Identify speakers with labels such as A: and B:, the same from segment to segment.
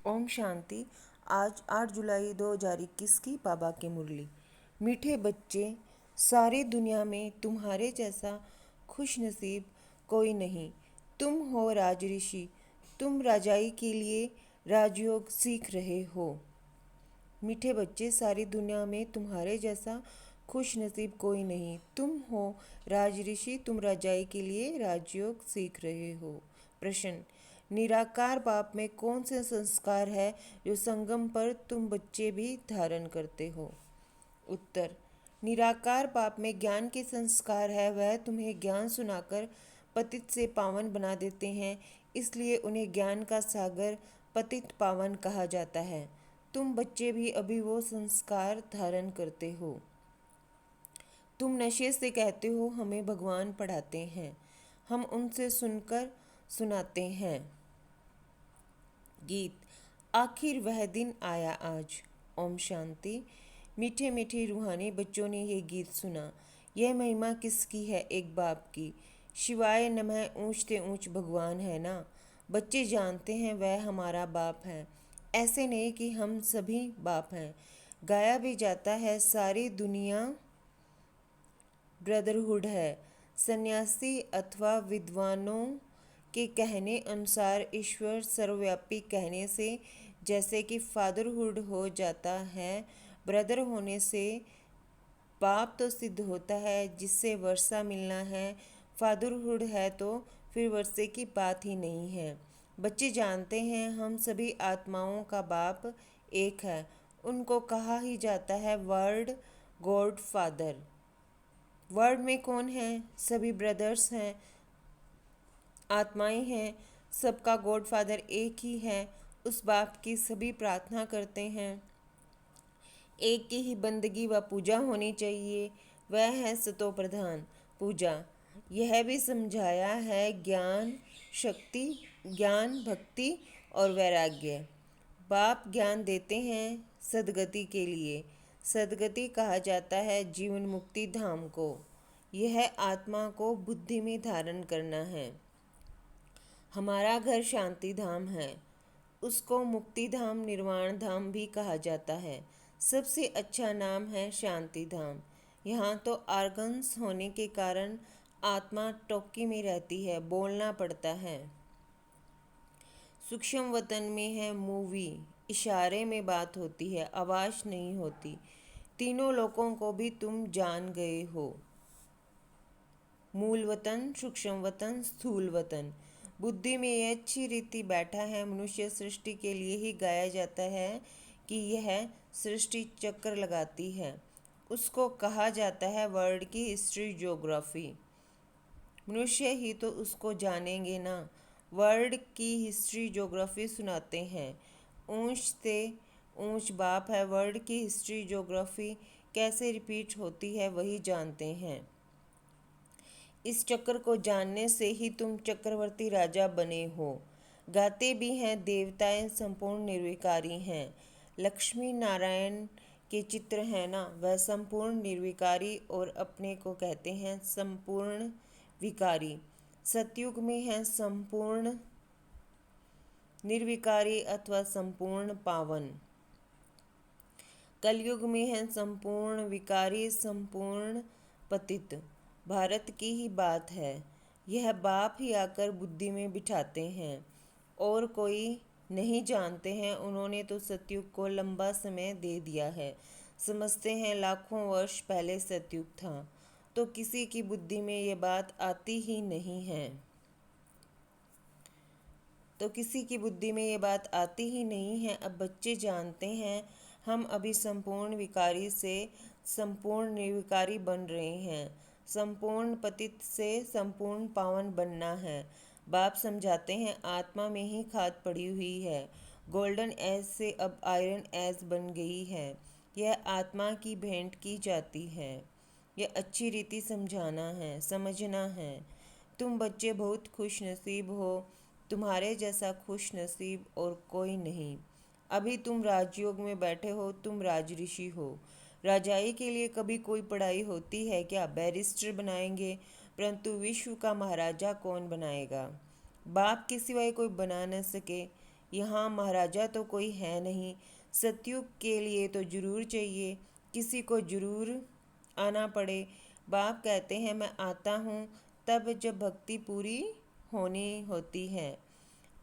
A: ओम शांति। आज 8 जुलाई 2021 की बाबा की मुरली। मीठे बच्चे, सारी दुनिया में तुम्हारे जैसा खुश नसीब कोई नहीं। तुम हो राज ऋषि। तुम राजाई के लिए राजयोग सीख रहे हो। मीठे बच्चे, सारी दुनिया में तुम्हारे जैसा खुश नसीब कोई नहीं। तुम हो राज ऋषि। तुम राजाई के लिए राजयोग सीख रहे हो। प्रश्न: निराकार बाप में कौन से संस्कार है जो संगम पर तुम बच्चे भी धारण करते हो? उत्तर: निराकार बाप में ज्ञान के संस्कार है। वह तुम्हें ज्ञान सुनाकर पतित से पावन बना देते हैं, इसलिए उन्हें ज्ञान का सागर पतित पावन कहा जाता है। तुम बच्चे भी अभी वो संस्कार धारण करते हो। तुम नशे से कहते हो हमें भगवान पढ़ाते हैं, हम उनसे सुनकर सुनाते हैं। गीत: आखिर वह दिन आया आज। ओम शांति। मीठे मीठे रूहानी बच्चों ने ये गीत सुना। यह महिमा किसकी है? एक बाप की। शिवाय नमः ऊंचते ऊंच भगवान है ना। बच्चे जानते हैं वह हमारा बाप है। ऐसे नहीं कि हम सभी बाप हैं। गाया भी जाता है सारी दुनिया ब्रदरहुड है। सन्यासी अथवा विद्वानों के कहने अनुसार ईश्वर सर्वव्यापी कहने से जैसे कि फादरहुड हो जाता है, ब्रदर होने से बाप तो सिद्ध होता है जिससे वर्षा मिलना है। फादरहुड है तो फिर वर्षे की बात ही नहीं है। बच्चे जानते हैं हम सभी आत्माओं का बाप एक है। उनको कहा ही जाता है वर्ड गॉड फादर। वर्ड में कौन है? सभी ब्रदर्स हैं, आत्माएं हैं। सबका गॉड फादर एक ही है। उस बाप की सभी प्रार्थना करते हैं। एक की ही बंदगी व पूजा होनी चाहिए। वह है सतो प्रधान पूजा। यह भी समझाया है ज्ञान, शक्ति, ज्ञान, भक्ति और वैराग्य। बाप ज्ञान देते हैं सदगति के लिए। सदगति कहा जाता है जीवन मुक्ति धाम को। यह आत्मा को बुद्धि में धारण करना है। हमारा घर शांति धाम है। उसको मुक्ति धाम, निर्वाण धाम भी कहा जाता है। सबसे अच्छा नाम है शांति धाम। यहाँ तो आर्गन्स होने के कारण आत्मा टोकी में रहती है, बोलना पड़ता है। सूक्ष्म वतन में है मूवी, इशारे में बात होती है, आवाज़ नहीं होती। तीनों लोगों को भी तुम जान गए हो। मूल वतन, सूक्ष्म वतन, स्थूल वतन। बुद्धि में यह अच्छी रीति बैठा है। मनुष्य सृष्टि के लिए ही गाया जाता है कि यह सृष्टि चक्कर लगाती है। उसको कहा जाता है वर्ल्ड की हिस्ट्री ज्योग्राफी। मनुष्य ही तो उसको जानेंगे ना। वर्ल्ड की हिस्ट्री ज्योग्राफी सुनाते हैं। ऊंच से ऊंच बाप है। वर्ल्ड की हिस्ट्री ज्योग्राफी कैसे रिपीट होती है वही जानते हैं। इस चक्र को जानने से ही तुम चक्रवर्ती राजा बने हो। गाते भी हैं देवताएं संपूर्ण निर्विकारी हैं। लक्ष्मी नारायण के चित्र है ना, वह संपूर्ण निर्विकारी और अपने को कहते हैं संपूर्ण विकारी। सतयुग में है संपूर्ण निर्विकारी अथवा संपूर्ण पावन। कलयुग में है संपूर्ण विकारी, संपूर्ण पतित। भारत की ही बात है। यह बाप ही आकर बुद्धि में बिठाते हैं और कोई नहीं जानते हैं। उन्होंने तो सतयुग को लंबा समय दे दिया है। समझते हैं लाखों वर्ष पहले सतयुग था, तो किसी की बुद्धि में ये बात आती ही नहीं है। अब बच्चे जानते हैं हम अभी संपूर्ण विकारी से संपूर्ण निर्विकारी बन रहे हैं। संपूर्ण पतित से संपूर्ण पावन बनना है। बाप समझाते हैं आत्मा में ही खाद पड़ी हुई है। गोल्डन एज से अब आयरन एज बन गई है। यह आत्मा की भेंट की जाती है। यह अच्छी रीति समझना है। तुम बच्चे बहुत खुश नसीब हो। तुम्हारे जैसा खुश नसीब और कोई नहीं। अभी तुम राजयोग में बैठे हो। तुम राजऋषि हो। राजाई के लिए कभी कोई पढ़ाई होती है क्या? बैरिस्टर बनाएंगे, परंतु विश्व का महाराजा कौन बनाएगा? बाप के सिवाय कोई बना न सके। यहाँ महाराजा तो कोई है नहीं। सतयुग के लिए तो जरूर चाहिए, किसी को जरूर आना पड़े। बाप कहते हैं मैं आता हूँ तब जब भक्ति पूरी होनी होती है।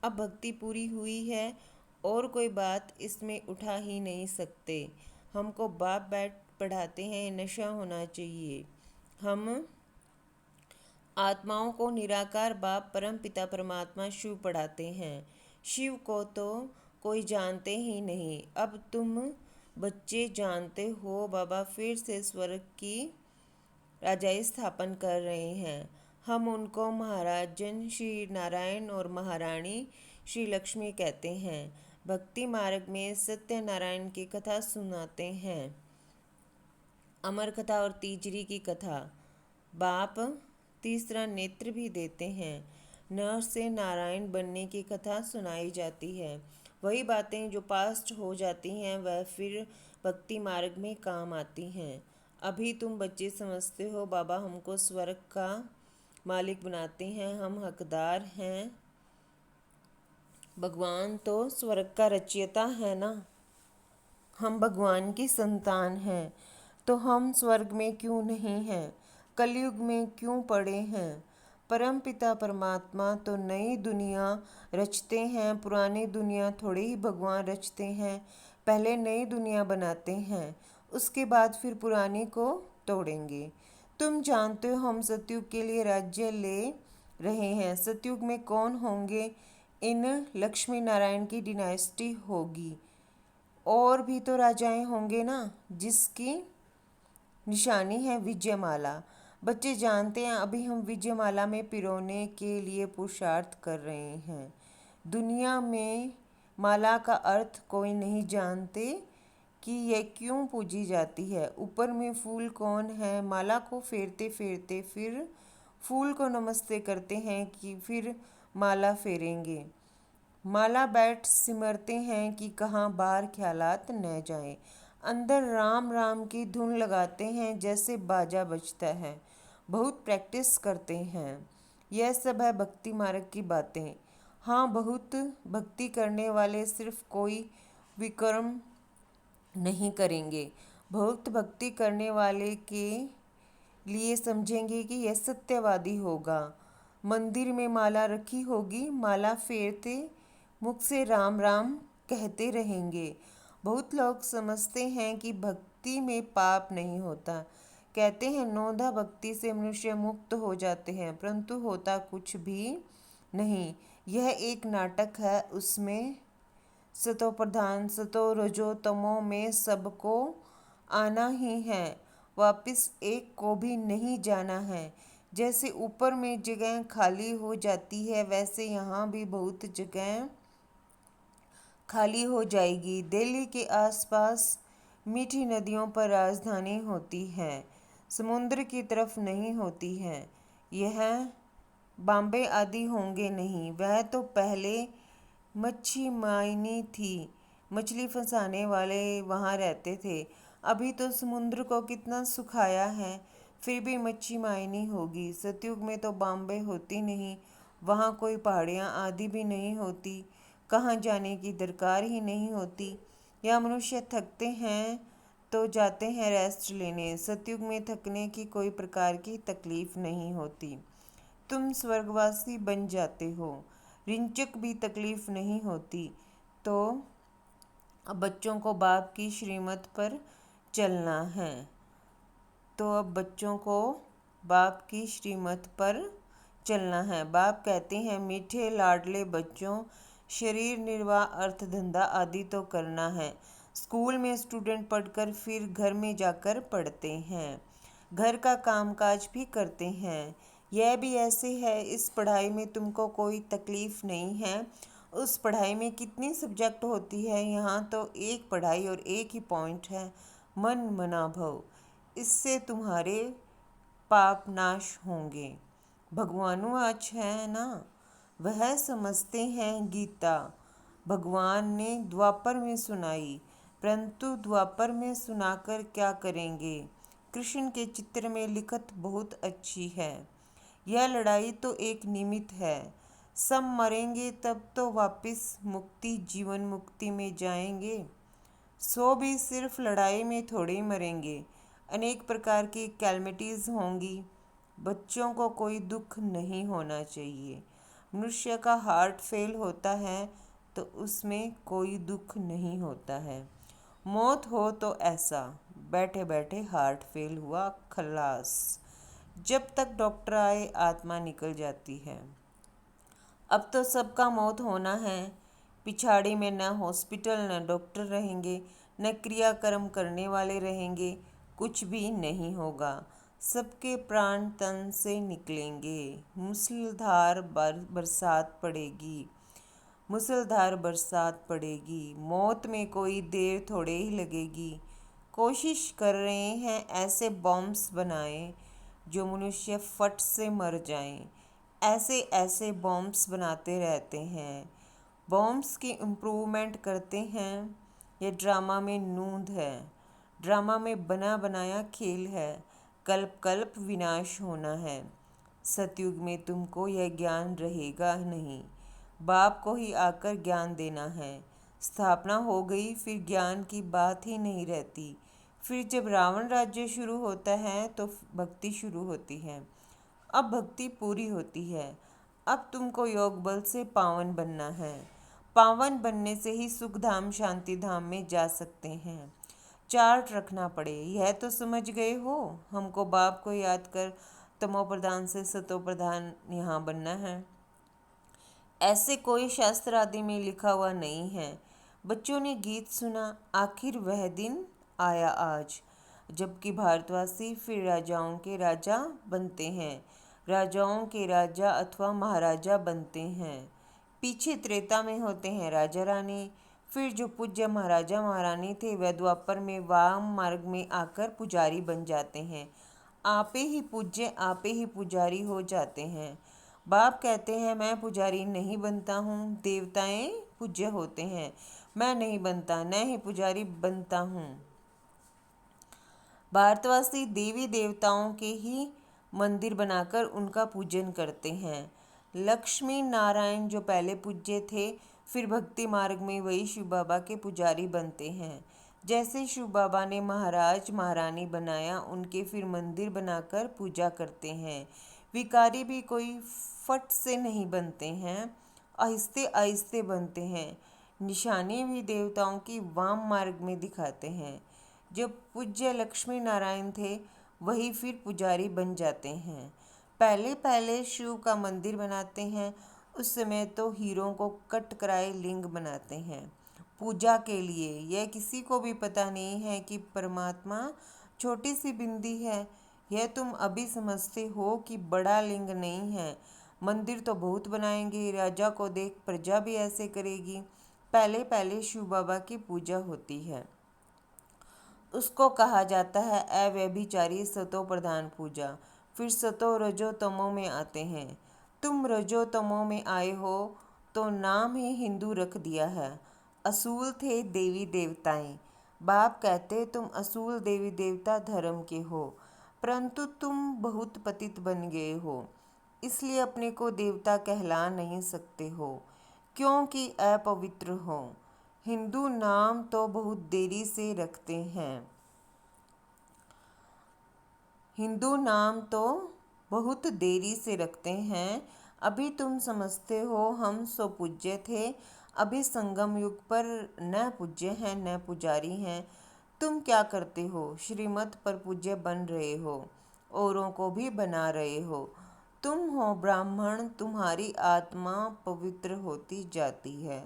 A: अब भक्ति पूरी हुई है और कोई बात इसमें उठा ही नहीं सकते। हमको बाप बैठ पढ़ाते हैं, नशा होना चाहिए। हम आत्माओं को निराकार बाप परम पिता परमात्मा शिव पढ़ाते हैं। शिव को तो कोई जानते ही नहीं। अब तुम बच्चे जानते हो, बाबा फिर से स्वर्ग की राजाई स्थापन कर रहे हैं। हम उनको महाराजन श्री नारायण और महारानी श्री लक्ष्मी कहते हैं। भक्ति मार्ग में सत्यनारायण की कथा सुनाते हैं, अमर कथा और तीजरी की कथा। बाप तीसरा नेत्र भी देते हैं। नर से नारायण बनने की कथा सुनाई जाती है। वही बातें जो पास्ट हो जाती हैं वह फिर भक्ति मार्ग में काम आती हैं। अभी तुम बच्चे समझते हो बाबा हमको स्वर्ग का मालिक बनाते हैं, हम हकदार हैं। भगवान तो स्वर्ग का रचयिता है ना, हम भगवान की संतान हैं, तो हम स्वर्ग में क्यों नहीं हैं, कलयुग में क्यों पड़े हैं। परम पिता परमात्मा तो नई दुनिया रचते हैं, पुरानी दुनिया थोड़े ही भगवान रचते हैं। पहले नई दुनिया बनाते हैं, उसके बाद फिर पुरानी को तोड़ेंगे। तुम जानते हो हम सतयुग के लिए राज्य ले रहे हैं। सतयुग में कौन होंगे? इन लक्ष्मी नारायण की डिनाइस्टी होगी। और भी तो राजाएं होंगे ना, जिसकी निशानी है विजयमाला। बच्चे जानते हैं अभी हम विजयमाला में पिरोने के लिए पुरुषार्थ कर रहे हैं। दुनिया में माला का अर्थ कोई नहीं जानते कि यह क्यों पूजी जाती है। ऊपर में फूल कौन है? माला को फेरते फेरते फिर फूल को नमस्ते करते हैं कि फिर माला फेरेंगे। माला बैठ सिमरते हैं कि कहाँ बाहर ख्यालात न जाएं। अंदर राम राम की धुन लगाते हैं जैसे बाजा बजता है। बहुत प्रैक्टिस करते हैं। यह सब है भक्ति मार्ग की बातें। हाँ, बहुत भक्ति करने वाले सिर्फ कोई विक्रम नहीं करेंगे। बहुत भक्ति करने वाले के लिए समझेंगे कि यह सत्यवादी होगा। मंदिर में माला रखी होगी, माला फेरते मुख से राम राम कहते रहेंगे। बहुत लोग समझते हैं कि भक्ति में पाप नहीं होता। कहते हैं नौधा भक्ति से मनुष्य मुक्त हो जाते हैं, परंतु होता कुछ भी नहीं। यह एक नाटक है, उसमें सतो प्रधान सतो रजो तमो में सबको आना ही है, वापिस एक को भी नहीं जाना है। जैसे ऊपर में जगह खाली हो जाती है वैसे यहाँ भी बहुत जगह खाली हो जाएगी। दिल्ली के आसपास मीठी नदियों पर राजधानी होती है, समुद्र की तरफ नहीं होती है। यह बॉम्बे आदि होंगे नहीं। वह तो पहले मच्छी मायनी थी, मछली फंसाने वाले वहाँ रहते थे। अभी तो समुद्र को कितना सुखाया है, फिर भी मच्छी मायनी होगी। सतयुग में तो बॉम्बे होती नहीं, वहाँ कोई पहाड़ियाँ आदि भी नहीं होती, कहाँ जाने की दरकार ही नहीं होती। या मनुष्य थकते हैं तो जाते हैं रेस्ट लेने। सतयुग में थकने की कोई प्रकार की तकलीफ नहीं होती। तुम स्वर्गवासी बन जाते हो, रिंचक भी तकलीफ नहीं होती। तो अब बच्चों को बाप की श्रीमत पर चलना है। तो अब बच्चों को बाप की श्रीमत पर चलना है। बाप कहते हैं मीठे लाडले बच्चों, शरीर निर्वाह अर्थ धंधा आदि तो करना है। स्कूल में स्टूडेंट पढ़कर फिर घर में जाकर पढ़ते हैं, घर का कामकाज भी करते हैं। यह भी ऐसे है, इस पढ़ाई में तुमको कोई तकलीफ नहीं है। उस पढ़ाई में कितनी सब्जेक्ट होती है, यहाँ तो एक पढ़ाई और एक ही पॉइंट है, मन मना भव। इससे तुम्हारे पाप नाश होंगे। भगवानुवाच है ना, वह समझते हैं गीता। भगवान ने द्वापर में सुनाई, परंतु द्वापर में सुनाकर क्या करेंगे। कृष्ण के चित्र में लिखत बहुत अच्छी है। यह लड़ाई तो एक निमित्त है, सब मरेंगे तब तो वापस मुक्ति जीवन मुक्ति में जाएंगे। सो भी सिर्फ लड़ाई में थोड़े ही मरेंगे, अनेक प्रकार की कैलमिटीज़ होंगी। बच्चों को कोई दुख नहीं होना चाहिए। मनुष्य का हार्ट फेल होता है तो उसमें कोई दुख नहीं होता है। मौत हो तो ऐसा, बैठे बैठे हार्ट फेल हुआ, खलास। जब तक डॉक्टर आए आत्मा निकल जाती है। अब तो सबका मौत होना है। पिछाड़ी में न हॉस्पिटल न डॉक्टर रहेंगे, न क्रियाकर्म करने वाले रहेंगे, कुछ भी नहीं होगा। सबके प्राण तन से निकलेंगे। मूसलाधार बरसात पड़ेगी, मूसलाधार बरसात पड़ेगी। मौत में कोई देर थोड़े ही लगेगी। कोशिश कर रहे हैं ऐसे बॉम्ब्स बनाएं जो मनुष्य फट से मर जाएं। ऐसे ऐसे बॉम्ब्स बनाते रहते हैं, बॉम्ब्स की इम्प्रूवमेंट करते हैं। ये ड्रामा में नूंद है, ड्रामा में बना बनाया खेल है। कल्प कल्प विनाश होना है। सतयुग में तुमको यह ज्ञान रहेगा नहीं, बाप को ही आकर ज्ञान देना है। स्थापना हो गई फिर ज्ञान की बात ही नहीं रहती। फिर जब रावण राज्य शुरू होता है तो भक्ति शुरू होती है। अब भक्ति पूरी होती है। अब तुमको योग बल से पावन बनना है। पावन बनने से ही सुख धाम शांति धाम में जा सकते हैं। चार्ट रखना पड़े, यह तो समझ गए हो। हमको बाप को याद कर तमो प्रधान से सतो प्रधान यहाँ बनना है। ऐसे कोई शास्त्र आदि में लिखा हुआ नहीं है। बच्चों ने गीत सुना, आखिर वह दिन आया आज जबकि भारतवासी फिर राजाओं के राजा बनते हैं, राजाओं के राजा अथवा महाराजा बनते हैं। पीछे त्रेता में होते हैं राजा रानी। फिर जो पूज्य महाराजा महारानी थे वह द्वापर में वाम मार्ग में आकर पुजारी बन जाते हैं। आपे ही पूज्य आपे ही पुजारी हो जाते हैं। बाप कहते हैं मैं पुजारी नहीं बनता हूँ, देवताएं पूज्य होते हैं, मैं नहीं बनता, न ही पुजारी बनता हूँ। भारतवासी देवी देवताओं के ही मंदिर बनाकर उनका पूजन करते हैं। लक्ष्मी नारायण जो पहले पूज्य थे फिर भक्ति मार्ग में वही शिव बाबा के पुजारी बनते हैं। जैसे शिव बाबा ने महाराज महारानी बनाया, उनके फिर मंदिर बनाकर पूजा करते हैं। विकारी भी कोई फट से नहीं बनते हैं, आहिस्ते आहिस्ते बनते हैं। निशानी भी देवताओं की वाम मार्ग में दिखाते हैं। जो पूज्य लक्ष्मी नारायण थे वही फिर पुजारी बन जाते हैं। पहले पहले शिव का मंदिर बनाते हैं, उस समय तो हीरों को कट कराए लिंग बनाते हैं पूजा के लिए। यह किसी को भी पता नहीं है कि परमात्मा छोटी सी बिंदी है। यह तुम अभी समझते हो कि बड़ा लिंग नहीं है। मंदिर तो बहुत बनाएंगे, राजा को देख प्रजा भी ऐसे करेगी। पहले पहले शिव बाबा की पूजा होती है, उसको कहा जाता है अव्यभिचारी सतो प्रधान पूजा। फिर सतो रजो तमो में आते हैं। तुम रजो तमो में आए हो तो नाम ही हिंदू रख दिया है। असूल थे देवी देवताएं। बाप कहते तुम असूल देवी देवता धर्म के हो, परंतु तुम बहुत पतित बन गए हो, इसलिए अपने को देवता कहला नहीं सकते हो, क्योंकि अपवित्र हो। हिंदू नाम तो बहुत देरी से रखते हैं, हिंदू नाम तो बहुत देरी से रखते हैं। अभी तुम समझते हो हम सो पूज्य थे, अभी संगम युग पर न पूज्य हैं न पुजारी हैं। तुम क्या करते हो? श्रीमत पर पूज्य बन रहे हो, औरों को भी बना रहे हो। तुम हो ब्राह्मण, तुम्हारी आत्मा पवित्र होती जाती है।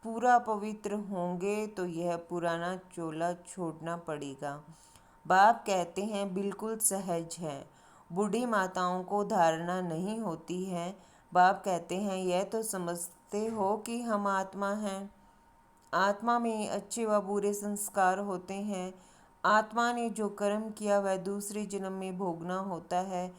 A: पूरा पवित्र होंगे तो यह पुराना चोला छोड़ना पड़ेगा। बाप कहते हैं बिल्कुल सहज है, बूढ़ी माताओं को धारणा नहीं होती है। बाप कहते हैं यह तो समझते हो कि हम आत्मा हैं। आत्मा में अच्छे व बुरे संस्कार होते हैं। आत्मा ने जो कर्म किया वह दूसरे जन्म में भोगना होता है।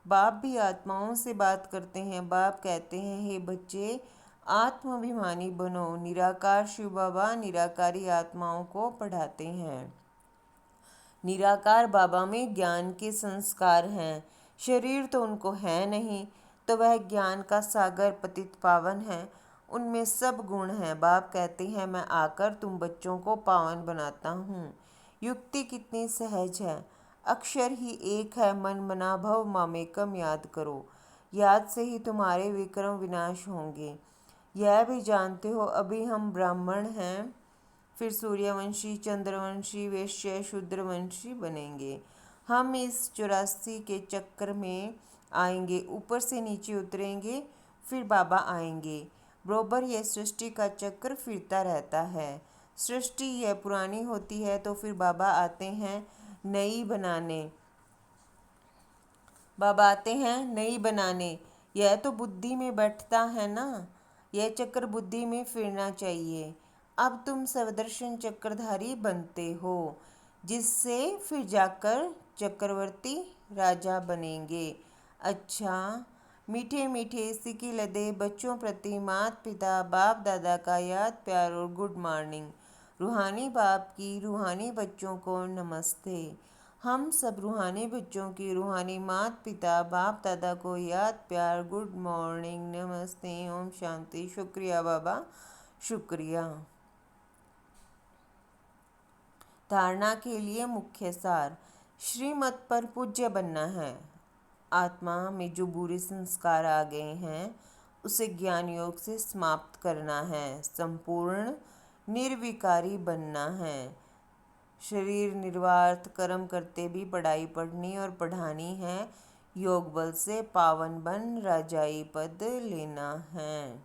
A: बाप भी आत्माओं से बात करते हैं। बाप कहते हैं हे बच्चे, आत्माभिमानी बनो। निराकार शिव बाबा निराकारी आत्माओं को पढ़ाते हैं। निराकार बाबा में ज्ञान के संस्कार हैं, शरीर तो उनको है नहीं। तो वह ज्ञान का सागर पतित पावन है। उनमें सब गुण हैं। बाप कहते हैं, मैं आकर तुम बच्चों को पावन बनाता हूँ। युक्ति कितनी सहज है। अक्षर ही एक है, मन मना भव मामेकम याद करो। याद से ही तुम्हारे विक्रम विनाश होंगे। यह भी जानते हो अभी हम ब्राह्मण हैं, फिर सूर्यवंशी, चंद्रवंशी, वैश्य, शूद्रवंशी बनेंगे। हम इस 84 के चक्र में आएंगे, ऊपर से नीचे उतरेंगे, फिर बाबा आएंगे। बरोबर यह सृष्टि का चक्र फिरता रहता है। सृष्टि यह पुरानी होती है तो फिर बाबा आते हैं नई बनाने। बाबा आते हैं नई बनाने। यह तो बुद्धि में बैठता है ना। यह चक्र बुद्धि में फिरना चाहिए। अब तुम सदर्शन चक्रधारी बनते हो, जिससे फिर जाकर चक्रवर्ती राजा बनेंगे। अच्छा, मीठे मीठे सिकी लदे बच्चों प्रति माता पिता बाप दादा का याद प्यार और गुड मॉर्निंग। रूहानी बाप की रूहानी बच्चों को नमस्ते। हम सब रूहानी बच्चों की रूहानी माता पिता बाप दादा को याद प्यार गुड मॉर्निंग नमस्ते ओम शांति। शुक्रिया बाबा, शुक्रिया। धारणा के लिए मुख्य सार। श्रीमत पर पूज्य बनना है। आत्मा में जो बुरे संस्कार आ गए हैं उसे ज्ञान योग से समाप्त करना है। संपूर्ण निर्विकारी बनना है। शरीर निर्वार्थ कर्म करते भी पढ़ाई पढ़नी और पढ़ानी है। योग बल से पावन बन राजाई पद लेना है।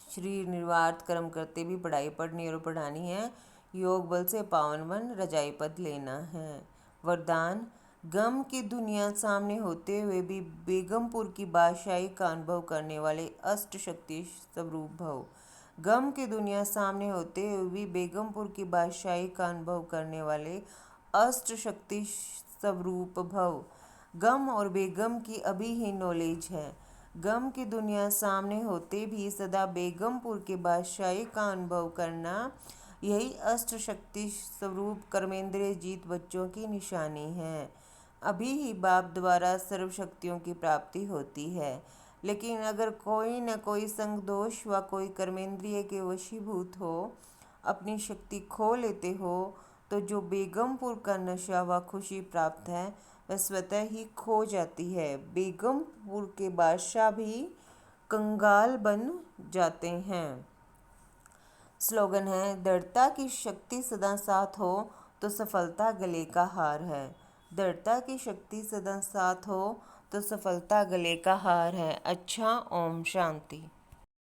A: शरीर निर्वार्थ कर्म करते भी पढ़ाई पढ़नी और पढ़ानी है। योग बल से पावन बन रजाई पद लेना है। वरदान। गम की दुनिया सामने होते हुए भी बेगमपुर की बादशाही का अनुभव करने वाले अष्ट शक्ति स्वरूप भव। गम की दुनिया सामने होते हुए भी बेगमपुर की बादशाही का अनुभव करने वाले अष्ट शक्ति स्वरूप भव। गम और बेगम की अभी ही नॉलेज है। गम की दुनिया सामने होते भी सदा बेगमपुर के बादशाही का अनुभव करना, यही अष्ट शक्ति स्वरूप कर्मेंद्रिय जीत बच्चों की निशानी है। अभी ही बाप द्वारा सर्व शक्तियों की प्राप्ति होती है। लेकिन अगर कोई न कोई संग दोष व कोई कर्मेंद्रिय के वशीभूत हो, अपनी शक्ति खो लेते हो, तो जो बेगमपुर का नशा व खुशी प्राप्त है वह स्वतः ही खो जाती है। बेगमपुर के बादशाह भी कंगाल बन जाते हैं। स्लोगन है, दृढ़ता की शक्ति सदा साथ हो तो सफलता गले का हार है। दृढ़ता की शक्ति सदा साथ हो तो सफलता गले का हार है। अच्छा, ओम शांति।